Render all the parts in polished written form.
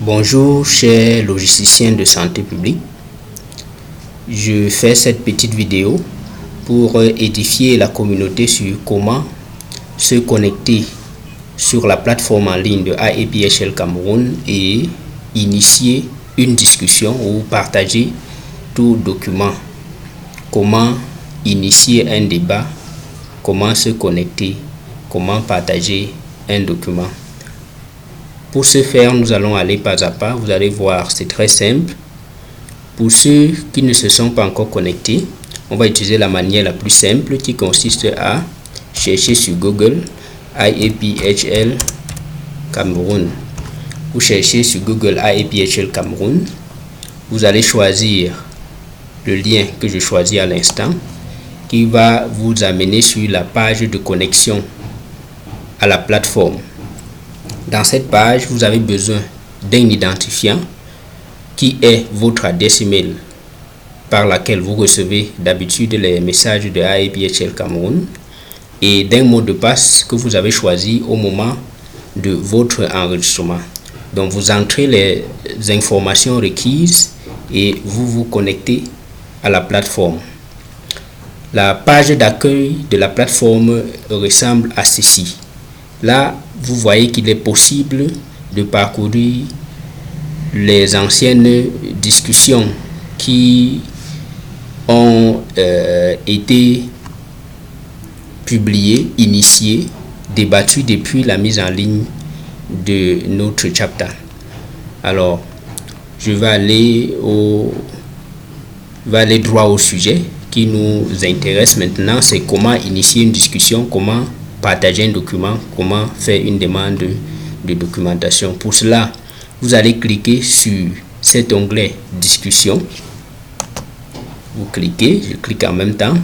Bonjour chers logisticiens de santé publique, je fais cette petite vidéo pour édifier la communauté sur comment se connecter sur la plateforme en ligne de AEPHL Cameroun et initier une discussion ou partager tout document, comment initier un débat, comment se connecter, comment partager un document. Pour ce faire, nous allons aller pas à pas. Vous allez voir, c'est très simple. Pour ceux qui ne se sont pas encore connectés, on va utiliser la manière la plus simple qui consiste à chercher sur Google AEPHL Cameroun. Vous cherchez sur Google AEPHL Cameroun. Vous allez choisir le lien que je choisis à l'instant qui va vous amener sur la page de connexion à la plateforme. Dans cette page, vous avez besoin d'un identifiant qui est votre adresse email par laquelle vous recevez d'habitude les messages de AEPHL Cameroun et d'un mot de passe que vous avez choisi au moment de votre enregistrement. Donc vous entrez les informations requises et vous vous connectez à la plateforme. La page d'accueil de la plateforme ressemble à ceci. Là, vous voyez qu'il est possible de parcourir les anciennes discussions qui ont été publiées, initiées, débattues depuis la mise en ligne de notre chapter. Alors, je vais aller droit au sujet qui nous intéresse maintenant, c'est comment initier une discussion, comment partager un document, comment faire une demande de documentation. Pour cela, vous allez cliquer sur cet onglet discussion. Vous cliquez, je clique en même temps.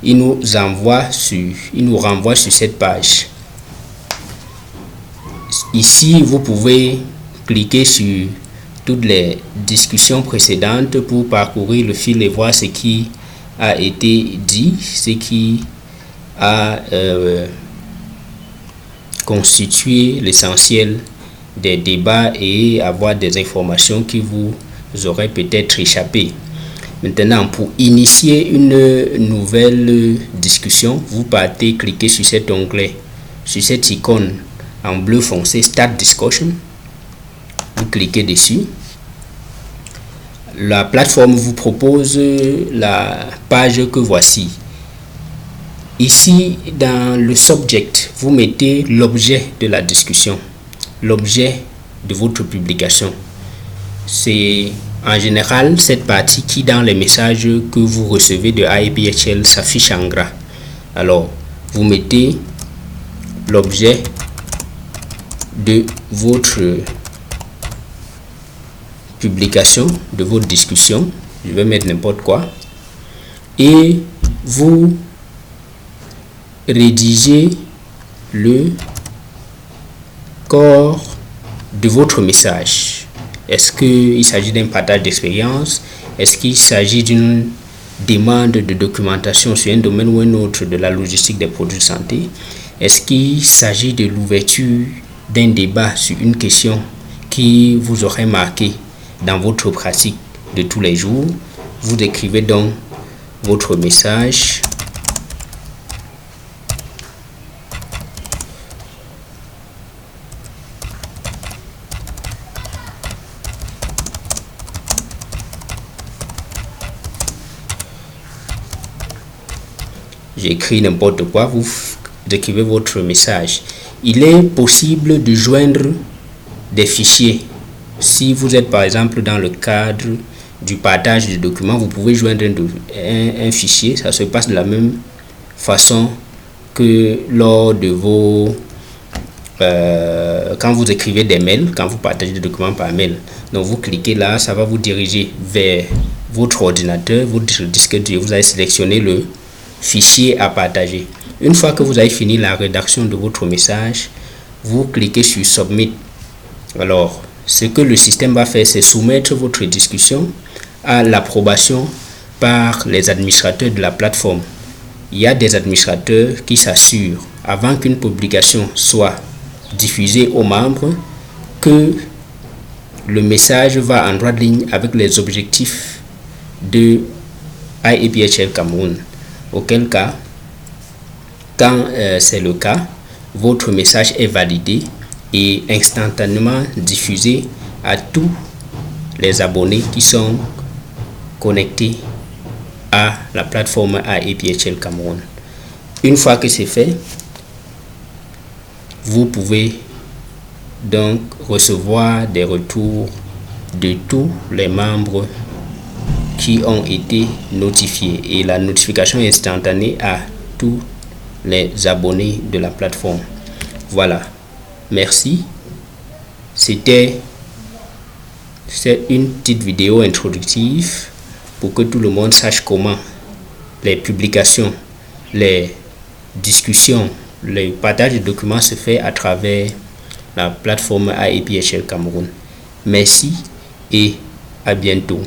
Il nous renvoie sur cette page. Ici, vous pouvez cliquer sur toutes les discussions précédentes pour parcourir le fil et voir ce qui a été dit, ce qui a constitué l'essentiel des débats et avoir des informations qui vous auraient peut-être échappé. Maintenant, pour initier une nouvelle discussion, vous partez cliquer sur cet onglet, sur cette icône en bleu foncé Start Discussion. Vous cliquez dessus. La plateforme vous propose la page que voici. Ici, dans le subject, vous mettez l'objet de la discussion, l'objet de votre publication. C'est en général cette partie qui, dans les messages que vous recevez de AEPHL, s'affiche en gras. Alors, vous mettez l'objet de votre publication, de votre discussion. Je vais mettre n'importe quoi. Et vous rédigez le corps de votre message. Est-ce qu'il s'agit d'un partage d'expérience? Est-ce qu'il s'agit d'une demande de documentation sur un domaine ou un autre de la logistique des produits de santé? Est-ce qu'il s'agit de l'ouverture d'un débat sur une question qui vous aurait marqué dans votre pratique de tous les jours? Vous décrivez donc votre message. J'écris n'importe quoi, vous décrivez votre message. Il est possible de joindre des fichiers. Si vous êtes par exemple dans le cadre du partage de documents, vous pouvez joindre un fichier. Ça se passe de la même façon que lors de vos... quand vous écrivez des mails, quand vous partagez des documents par mail. Donc vous cliquez là, ça va vous diriger vers votre ordinateur, votre disque dur. Vous allez sélectionner le fichier à partager. Une fois que vous avez fini la rédaction de votre message, vous cliquez sur Submit. Alors, ce que le système va faire, c'est soumettre votre discussion à l'approbation par les administrateurs de la plateforme. Il y a des administrateurs qui s'assurent, avant qu'une publication soit diffusée aux membres, que le message va en droite ligne avec les objectifs de iAPHL Cameroun. Auquel cas, quand c'est le cas, votre message est validé et instantanément diffusé à tous les abonnés qui sont connectés à la plateforme iAPHL Cameroun. Une fois que c'est fait, vous pouvez donc recevoir des retours de tous les membres qui ont été notifiés et la notification instantanée à tous les abonnés de la plateforme. Voilà, merci. C'est une petite vidéo introductive pour que tout le monde sache comment les publications, les discussions, le partage de documents se fait à travers la plateforme iAPHL Cameroun. Merci et à bientôt.